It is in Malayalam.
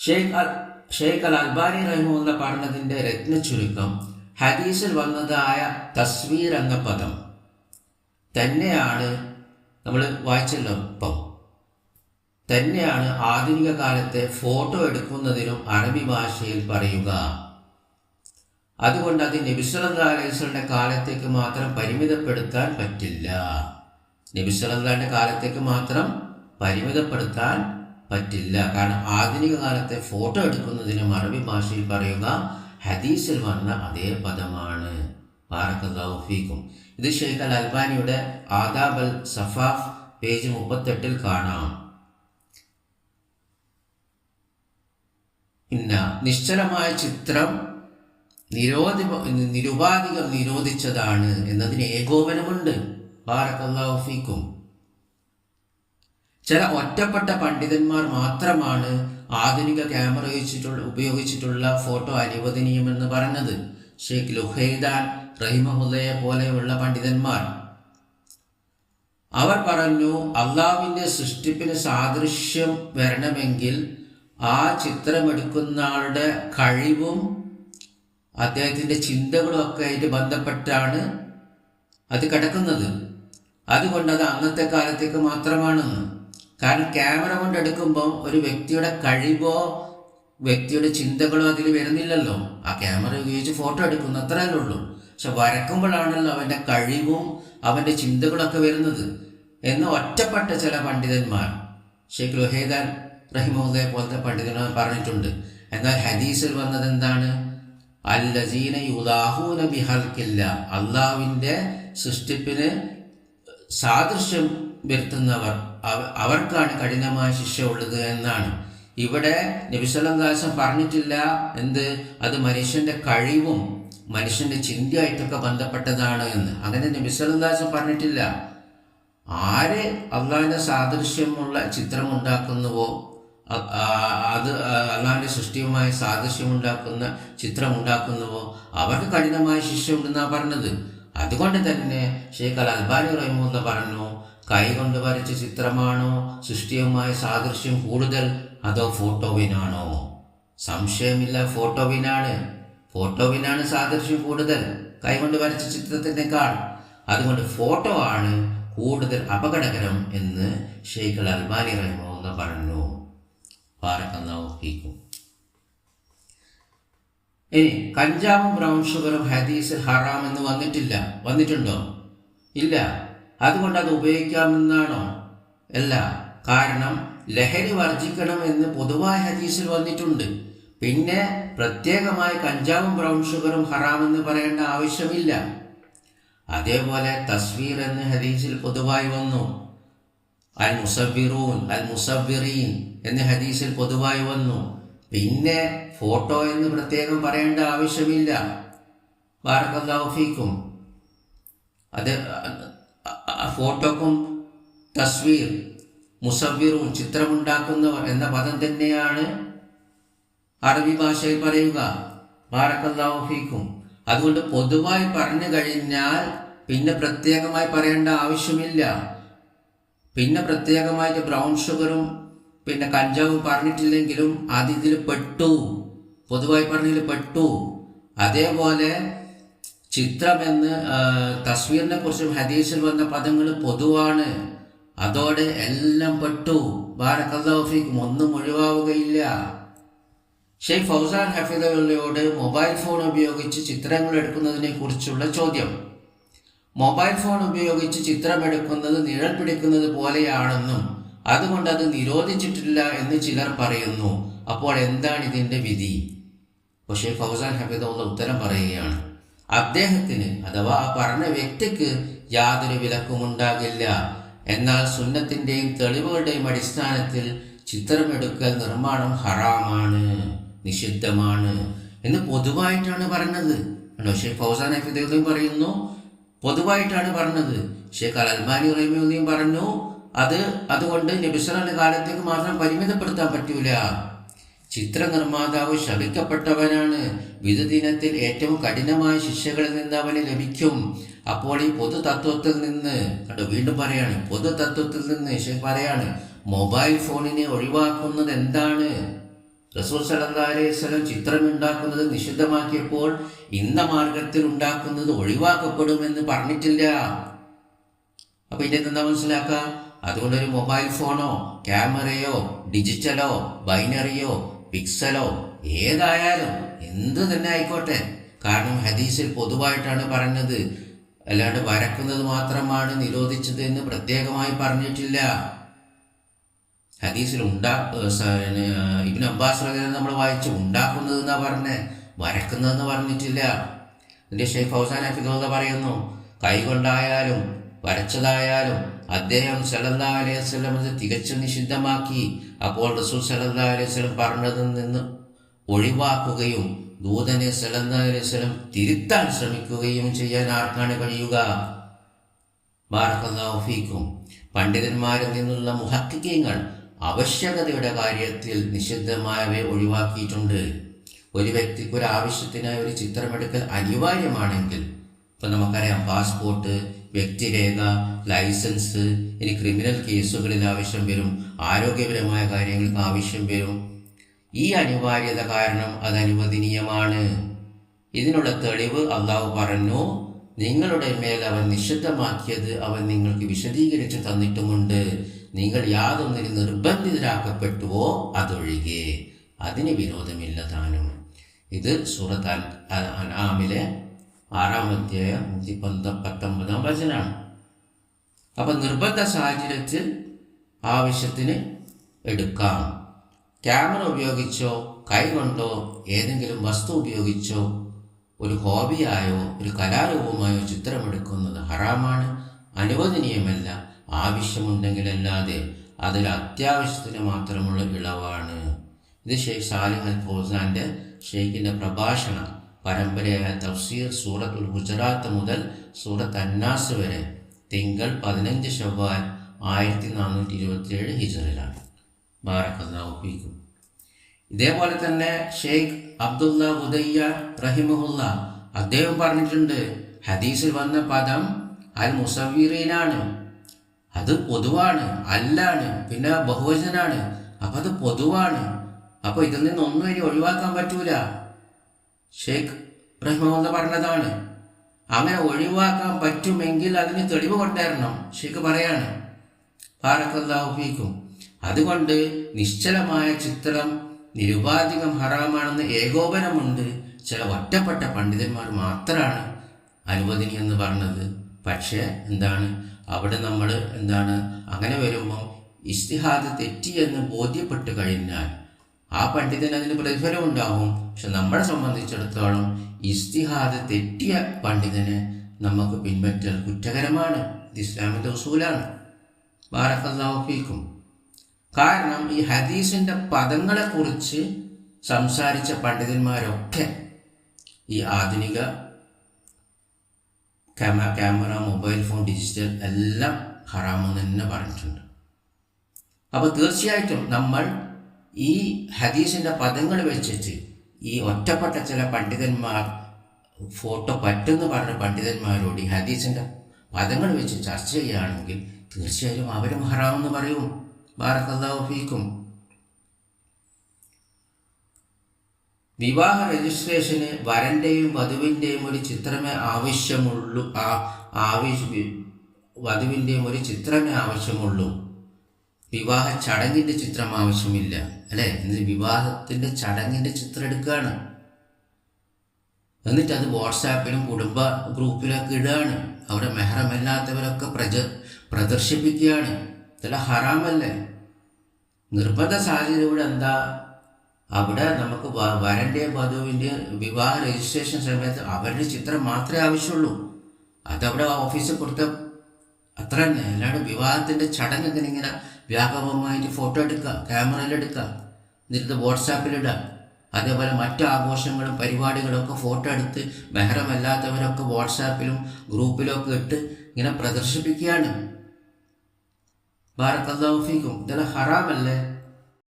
ഷെയ്ഖ് അൽ അൽബാനി റഹിമഹുല്ല പറഞ്ഞതിൻ്റെ രത്ന ചുരുക്കം, ഹദീസിൽ വന്നതായ തസ്വീർ എന്ന പദം തന്നെയാണ് നമ്മൾ വായിച്ചല്ലോ ഇപ്പം തന്നെയാണ് ആധുനിക കാലത്തെ ഫോട്ടോ എടുക്കുന്നതിനും അറബി ഭാഷയിൽ പറയുക. അതുകൊണ്ട് അത് നബി സല്ലല്ലാഹു അലൈഹി വസല്ലമയുടെ കാലത്തേക്ക് മാത്രം പരിമിതപ്പെടുത്താൻ പറ്റില്ല. നബി സല്ലല്ലാഹുവിന്റെ കാലത്തേക്ക് മാത്രം പരിമിതപ്പെടുത്താൻ പറ്റില്ല. കാരണം ആധുനിക കാലത്തെ ഫോട്ടോ എടുക്കുന്നതിനും അറബി ഭാഷയിൽ പറയുക ഹദീസിൽ വന്ന അതേ പദമാണ്. ബാറക്കല്ലാഹു ഫീക്കും. ഇത് ഷെയ്ഖ് അൽ അൽബാനിയുടെ ആദാബ് അൽ സഫാഫ് പേജ് 38 കാണാം. നിശ്ചലമായ ചിത്രം നിരുപാധികം നിരോധിച്ചതാണ് എന്നതിന് ഏകോപനമുണ്ട്. ബാറക്കല്ലാഹു ഫീക്കും. ചില ഒറ്റപ്പെട്ട പണ്ഡിതന്മാർ മാത്രമാണ് ആധുനിക ക്യാമറ ഉപയോഗിച്ചിട്ടുള്ള ഫോട്ടോ അനുവദനീയമെന്ന് പറഞ്ഞത്. ഷെയ്ഖ് ലുഹൈദാൻ റഹിമഹുല്ലയെ പോലെയുള്ള പണ്ഡിതന്മാർ അവർ പറഞ്ഞു, അള്ളാഹുവിൻ്റെ സൃഷ്ടിപ്പിന് സാദൃശ്യം വരണമെങ്കിൽ ആ ചിത്രമെടുക്കുന്ന ആളുടെ കഴിവും അദ്ദേഹത്തിൻ്റെ ചിന്തകളും ഒക്കെ ആയിട്ട് ബന്ധപ്പെട്ടാണ് അത് കിടക്കുന്നത്. അതുകൊണ്ട് അത് അന്നത്തെ കാലത്തേക്ക് മാത്രമാണെന്ന്. കാരണം ക്യാമറ കൊണ്ട് എടുക്കുമ്പോൾ ഒരു വ്യക്തിയുടെ കഴിവോ വ്യക്തിയുടെ ചിന്തകളോ അതിൽ വരുന്നില്ലല്ലോ. ആ ക്യാമറ ഉപയോഗിച്ച് ഫോട്ടോ എടുക്കുന്നു, അത്രയല്ലേ ഉള്ളൂ. പക്ഷെ വരക്കുമ്പോഴാണല്ലോ അവൻ്റെ കഴിവും അവൻ്റെ ചിന്തകളൊക്കെ വരുന്നത് എന്ന് ഒറ്റപ്പെട്ട ചില പണ്ഡിതന്മാർ, ഷെയ്ഖ് ലുഹൈദാൻ റഹിമഹുല്ലയെ പോലത്തെ പണ്ഡിതന്മാർ പറഞ്ഞിട്ടുണ്ട്. എന്നാൽ ഹദീസിൽ വന്നത് എന്താണ്? അല്ലസീന യുദാഹൂന ബിഹൽക്കില്ല, അള്ളാഹുവിൻ്റെ സൃഷ്ടിപ്പിന് സാദൃശ്യം വരുത്തുന്നവർ അവർക്കാണ് കഠിനമായ ശിക്ഷ ഉള്ളത് എന്നാണ്. ഇവിടെ നബി സല്ലല്ലാഹു അലൈഹി വസല്ലം പറഞ്ഞിട്ടില്ല എന്ത്, അത് മനുഷ്യൻ്റെ കഴിവും മനുഷ്യൻ്റെ ചിന്തയായിട്ടൊക്കെ ബന്ധപ്പെട്ടതാണ് എന്ന്. അങ്ങനെ നബി സല്ലല്ലാഹു അലൈഹി വസല്ലം പറഞ്ഞിട്ടില്ല. ആര് അള്ളാഹിൻ്റെ സാദൃശ്യമുള്ള ചിത്രം ഉണ്ടാക്കുന്നുവോ, അത് അള്ളാഹിൻ്റെ സൃഷ്ടിയുമായി സാദൃശ്യമുണ്ടാക്കുന്ന ചിത്രം ഉണ്ടാക്കുന്നുവോ അവർക്ക് കഠിനമായ ശിക്ഷ ഉണ്ടെന്നാണ് പറഞ്ഞത്. അതുകൊണ്ട് തന്നെ ഷെയ്ഖ് അൽ അൽബാനി റഹിമഹുല്ല പറഞ്ഞു, കൈ കൊണ്ട് വരച്ച ചിത്രമാണോ സൃഷ്ടിയുമായി സാദൃശ്യം കൂടുതൽ, അതോ ഫോട്ടോവിനാണോ? സംശയമില്ല, ഫോട്ടോവിനാണ് സാദൃശ്യം കൂടുതൽ കൈകൊണ്ട് വരച്ച ചിത്രത്തിനേക്കാൾ. അതുകൊണ്ട് ഫോട്ടോ ആണ് കൂടുതൽ അപകടകരം എന്ന് ഷെയ്ഖ് അൽ അൽബാനി റഹിമഹുല്ല പറഞ്ഞു. ബാറക്കല്ലാഹു ഫീക്കും. ഇനി കഞ്ചാവും ബ്രൗൺ ഷുഗറും ഹദീസിൽ ഹറാം എന്ന് വന്നിട്ടുണ്ടോ? ഇല്ല. അതുകൊണ്ട് അത് ഉപയോഗിക്കാമെന്നാണോ? അല്ല. കാരണം ലഹരി വർജിക്കണം എന്ന് പൊതുവായ ഹദീസിൽ വന്നിട്ടുണ്ട്. പിന്നെ പ്രത്യേകമായി കഞ്ചാവും ബ്രൗൺ ഷുഗറും ഹറാമെന്ന് പറയേണ്ട ആവശ്യമില്ല. അതേപോലെ തസ്വീർ എന്ന് ഹദീസിൽ പൊതുവായി വന്നു. അൽ മുസവ്വിറീൻ എന്ന് ഹദീസിൽ പൊതുവായി വന്നു. പിന്നെ ഫോട്ടോ എന്ന് പ്രത്യേകം പറയേണ്ട ആവശ്യമില്ല. ബാറക്കല്ലാഹു ഫീക്കും. അത് ഫോട്ടോക്കും തസ്വീർ, മുസവ്വിറും ചിത്രമുണ്ടാക്കുന്നവർ എന്ന പദം തന്നെയാണ് അറബി ഭാഷയിൽ പറയുക. ബാറക്കല്ലാഹു ഫീക്കും. അതുകൊണ്ട് പൊതുവായി പറഞ്ഞു കഴിഞ്ഞാൽ പിന്നെ പ്രത്യേകമായി പറയേണ്ട ആവശ്യമില്ല. പിന്നെ പ്രത്യേകമായിട്ട് ബ്രൗൺ ഷുഗറും പിന്നെ കഞ്ചാവും പറഞ്ഞിട്ടില്ലെങ്കിലും അതിൽ പെട്ടു, പൊതുവായി പറഞ്ഞതിൽ പെട്ടു. അതേപോലെ ചിത്രമെന്ന് തസ്വീറിനെ കുറിച്ചും ഹദീസിൽ വന്ന പദങ്ങൾ പൊതുവാണ്. അതോടെ എല്ലാം പെട്ടു. ബാറക്കല്ലാഹു ഫീക്കും. ഒന്നും ഒഴിവാവുകയില്ല. ഷെയ്ഖ് ഫൗസാൻ ഹഫിദുള്ളയോട് മൊബൈൽ ഫോൺ ഉപയോഗിച്ച് ചിത്രങ്ങൾ എടുക്കുന്നതിനെ കുറിച്ചുള്ള ചോദ്യം. മൊബൈൽ ഫോൺ ഉപയോഗിച്ച് ചിത്രമെടുക്കുന്നത് നിഴൽ പിടിക്കുന്നത് പോലെയാണെന്നും അതുകൊണ്ട് അത് നിരോധിച്ചിട്ടില്ല എന്ന് ചിലർ പറയുന്നു. അപ്പോൾ എന്താണ് ഇതിൻ്റെ വിധി? അപ്പോൾ ഷെയ്ഖ് ഫൗസാൻ ഹഫിദുള്ള ഉത്തരം പറയുകയാണ്, അദ്ദേഹത്തിന് അഥവാ ആ പറഞ്ഞ വ്യക്തിക്ക് യാതൊരു വിലക്കുമുണ്ടാകില്ല. എന്നാൽ സുന്നത്തിൻ്റെയും തെളിവുകളുടെയും അടിസ്ഥാനത്തിൽ ചിത്രമെടുക്കൽ നിർമ്മാണം ഹറാമാണ്, നിഷിദ്ധമാണ് എന്ന് പൊതുവായിട്ടാണ് പറഞ്ഞത്. ഷെയ്ഖ് ഫൗസാൻ ഹഫിദുള്ളയും പറയുന്നു, പൊതുവായിട്ടാണ് പറഞ്ഞത്. ഷെയ്ഖ് അൽ അൽബാനി റഹിമഹുല്ലയും പറഞ്ഞു, അതുകൊണ്ട് നബി സല്ലല്ലാഹുവിന്റെ കാലത്തേക്ക് മാത്രം പരിമിതപ്പെടുത്താൻ പറ്റൂല. ചിത്രനിർമ്മാതാവ് ശപിക്കപ്പെട്ടവനാണ്. വിധുദിനത്തിൽ ഏറ്റവും കഠിനമായ ശിക്ഷകളിൽ നിന്ന് അവന് ലഭിക്കും. അപ്പോൾ ഈ പൊതുതത്വത്തിൽ നിന്ന് വീണ്ടും പറയാണ്, പൊതുതത്വത്തിൽ നിന്ന് ഷെയ്ഖ് പറയാണ്, മൊബൈൽ ഫോണിനെ ഒഴിവാക്കുന്നത് എന്താണ്? റസൂൽ സല്ലല്ലാഹു അലൈഹി വസല്ലം ചിത്രമുണ്ടാക്കുന്നത് നിഷിദ്ധമാക്കിയപ്പോൾ ഇന്ന മാർഗത്തിൽ ഉണ്ടാക്കുന്നത് ഒഴിവാക്കപ്പെടുമെന്ന് പറഞ്ഞിട്ടില്ല. അപ്പൊ ഇതിന്റെ എന്താ മനസ്സിലാക്കുക? അതുകൊണ്ടൊരു മൊബൈൽ ഫോണോ ക്യാമറയോ ഡിജിറ്റലോ ബൈനറിയോ പിക്സലോ ഏതായാലും എന്ത് തന്നെ ആയിക്കോട്ടെ, കാരണം ഹദീസിൽ പൊതുവായിട്ടാണ് പറഞ്ഞത്, അല്ലാണ്ട് വരക്കുന്നത് മാത്രമാണ് നിരോധിച്ചത് എന്ന് പ്രത്യേകമായി പറഞ്ഞിട്ടില്ല. ഹദീസിൽ ഇബ്നു അബ്ബാസ് റളിയല്ലാഹു നമ്മൾ വായിച്ചു ഉണ്ടാക്കുന്നത് എന്നാ പറഞ്ഞേ, വരക്കുന്നതെന്ന് പറഞ്ഞിട്ടില്ല. ഇതിന്റെ ഷെയ്ഖ് ഫൗസാൻ ഹഫിദുല്ലാഹ് പറയുന്നു, കൈകൊണ്ടായാലും വരച്ചതായാലും അദ്ദേഹം സല്ലല്ലാഹു അലൈഹി വസല്ലം അത് തികച്ചും നിഷിദ്ധമാക്കി. അപ്പോൾ റസൂൽ സല്ലല്ലാഹു അലൈഹി വസല്ലം പറഞ്ഞതിൽ നിന്ന് ഒഴിവാക്കുകയും ദൂതനെ സല്ലല്ലാഹു അലൈഹി വസല്ലം തിരുത്താൻ ശ്രമിക്കുകയും ചെയ്യാൻ ആർക്കാണ് കഴിയുക? ബാറക്കല്ലാഹു ഫീക്കും. പണ്ഡിതന്മാരിൽ നിന്നുള്ള മുഹഖിഖീങ്ങൾ ആവശ്യകതയുടെ കാര്യത്തിൽ നിഷിദ്ധമായവയെ ഒഴിവാക്കിയിട്ടുണ്ട്. ഒരു വ്യക്തിക്ക് ഒരു ആവശ്യത്തിനായി ഒരു ചിത്രമെടുക്കൽ അനിവാര്യമാണെങ്കിൽ, ഇപ്പം നമുക്കറിയാം പാസ്പോർട്ട്, വ്യക്തിരേഖ, ലൈസൻസ്, ഇനി ക്രിമിനൽ കേസുകളിൽ ആവശ്യം വരും, ആരോഗ്യപരമായ കാര്യങ്ങൾക്ക് ആവശ്യം വരും. ഈ അനിവാര്യത കാരണം അത് അനുവദനീയമാണ്. ഇതിനുള്ള തെളിവ് അള്ളാഹു പറഞ്ഞു, നിങ്ങളുടെ മേൽ അവൻ നിഷിദ്ധമാക്കിയത് അവൻ നിങ്ങൾക്ക് വിശദീകരിച്ച് തന്നിട്ടുമുണ്ട്. നിങ്ങൾ യാതൊന്നിന് നിർബന്ധിതരാക്കപ്പെട്ടുവോ അതൊഴികെ, അതിന് വിരോധമില്ല താനും. ഇത് സൂറത്ത് അൻആമിലെ 6-ാം അധ്യായം 19-ാം വചനാണ്. അപ്പൊ നിർബന്ധ സാഹചര്യത്തിൽ ആവശ്യത്തിന് എടുക്കാം. ക്യാമറ ഉപയോഗിച്ചോ കൈകൊണ്ടോ ഏതെങ്കിലും വസ്തു ഉപയോഗിച്ചോ ഒരു ഹോബിയായോ ഒരു കലാരൂപമായോ ചിത്രമെടുക്കുന്നത് ഹറാമാണ്, അനുവദനീയമല്ല. ആവശ്യമുണ്ടെങ്കിലല്ലാതെ അതിൽ അത്യാവശ്യത്തിന് മാത്രമുള്ള ഇളവാണ്. ഇത് ഷെയ്ഖ് സാലിഹ് അൽ ഫൗസാന്റെ ഷെയ്ഖിന്റെ പ്രഭാഷണ പരമ്പരയായ തഫ്സീർ സൂറത്തുൽ ഹുജറാത്ത് മുതൽ സൂറത്ത് അന്നാസ് വരെ തിങ്കൾ 15 ശവ്വാൽ 1427 ഹിജ്റിലാണ്. ബാറക്കല്ലാഹു ഫീക്കും. ഇതേപോലെ തന്നെ ഷെയ്ഖ് അബ്ദുല്ല ഉദയ്യ റഹിമഹുല്ല അദ്ദേഹം പറഞ്ഞിട്ടുണ്ട്, ഹദീസിൽ വന്ന പദം അൽ മുസവ്വിറീനാണ്, അത് പൊതുവാണ്, അല്ലാണ്, പിന്നെ ബഹുവചനാണ്. അപ്പൊ അത് പൊതുവാണ്. അപ്പൊ ഇതിൽ നിന്നൊന്നും ഇനി ഒഴിവാക്കാൻ പറ്റൂല. ഷെയ്ഖ് റഹിമഹുല്ല പറഞ്ഞതാണ്. അങ്ങനെ ഒഴിവാക്കാൻ പറ്റുമെങ്കിൽ അതിന് തെളിവ് കൊണ്ടുവരണം. ഷെയ്ഖ് പറയാണ്, ബാറക്കല്ലാഹു ഫീക്കും. അതുകൊണ്ട് നിശ്ചലമായ ചിത്രം നിരുപാധികം ഹറാമാണെന്ന് ഏകോപനമുണ്ട്. ചില ഒറ്റപ്പെട്ട പണ്ഡിതന്മാർ മാത്രമാണ് അനുവദനീയെന്ന് പറഞ്ഞത്. പക്ഷേ എന്താണ് അവിടെ നമ്മൾ അങ്ങനെ വരുമ്പോൾ ഇസ്തിഹാദ് തെറ്റിയെന്ന് ബോധ്യപ്പെട്ട് കഴിഞ്ഞാൽ ആ പണ്ഡിതന് അതിന് പ്രതിഫലം ഉണ്ടാവും. പക്ഷെ നമ്മളെ സംബന്ധിച്ചിടത്തോളം ഇസ്തിഹാദ് തെറ്റിയ പണ്ഡിതനെ നമുക്ക് പിൻപറ്റൽ കുറ്റകരമാണ്. ഇത് ഇസ്ലാമിൻ്റെ ഉസൂലാണ്. ബാറക്കല്ലാഹു ഫീക്കും. കാരണം ഈ ഹദീസിൻ്റെ പദങ്ങളെക്കുറിച്ച് സംസാരിച്ച പണ്ഡിതന്മാരൊക്കെ ഈ ആധുനിക ക്യാമറ, മൊബൈൽ ഫോൺ, ഡിജിറ്റൽ എല്ലാം ഹറാമെന്ന് തന്നെ പറഞ്ഞിട്ടുണ്ട്. അപ്പോൾ തീർച്ചയായിട്ടും നമ്മൾ ഈ ഹദീസിൻ്റെ പദങ്ങൾ വെച്ചിട്ട് ഈ ഒറ്റപ്പെട്ട ചില പണ്ഡിതന്മാർ ഫോട്ടോ പറ്റുമെന്ന് പറഞ്ഞ പണ്ഡിതന്മാരോട് ഈ ഹദീസിൻ്റെ പദങ്ങൾ വെച്ച് ചർച്ച ചെയ്യുകയാണെങ്കിൽ തീർച്ചയായും അവരും ഹറാമെന്ന് പറയും. ബാറക്കല്ലാഹു ഫീക്കും. വിവാഹ രജിസ്ട്രേഷന് വരൻ്റെയും വധുവിൻ്റെയും ഒരു ചിത്രമേ ആവശ്യമുള്ളൂ. വധുവിൻ്റെയും ഒരു ചിത്രമേ ആവശ്യമുള്ളൂ. വിവാഹ ചടങ്ങിൻ്റെ ചിത്രം ആവശ്യമില്ല, അല്ലേ? എന്നിട്ട് വിവാഹത്തിൻ്റെ ചടങ്ങിൻ്റെ ചിത്രം എടുക്കുകയാണ്, എന്നിട്ട് അത് വാട്സാപ്പിലും കുടുംബ ഗ്രൂപ്പിലൊക്കെ ഇടുകയാണ്. അവിടെ മെഹറമല്ലാത്തവരൊക്കെ പ്രദർശിപ്പിക്കുകയാണ്. ഇതെല്ലാം ഹറാമല്ലേ? നിർബന്ധ സാഹചര്യത്തിലൂടെ എന്താ, അവിടെ നമുക്ക് വരൻ്റെയും വധുവിൻ്റെയും വിവാഹ രജിസ്ട്രേഷൻ സമയത്ത് അവരുടെ ചിത്രം മാത്രമേ ആവശ്യമുള്ളൂ. അതവിടെ ഓഫീസിൽ കൊടുത്ത അത്ര തന്നെ. അല്ലാണ്ട് വിവാഹത്തിൻ്റെ ചടങ്ങ് ഇങ്ങനെ വ്യാപകമായിട്ട് ഫോട്ടോ എടുക്കുക, ക്യാമറയിലെടുക്കുക, എന്നിട്ട് വാട്സാപ്പിലിടുക. അതേപോലെ മറ്റു ആഘോഷങ്ങളും പരിപാടികളൊക്കെ ഫോട്ടോ എടുത്ത് മെഹറമല്ലാത്തവരൊക്കെ വാട്സാപ്പിലും ഗ്രൂപ്പിലൊക്കെ ഇട്ട് ഇങ്ങനെ പ്രദർശിപ്പിക്കുകയാണ്. ബാറക്കല്ലാഹു ഫീക്കും. ഇതെല്ലാം ഹറാമല്ലേ?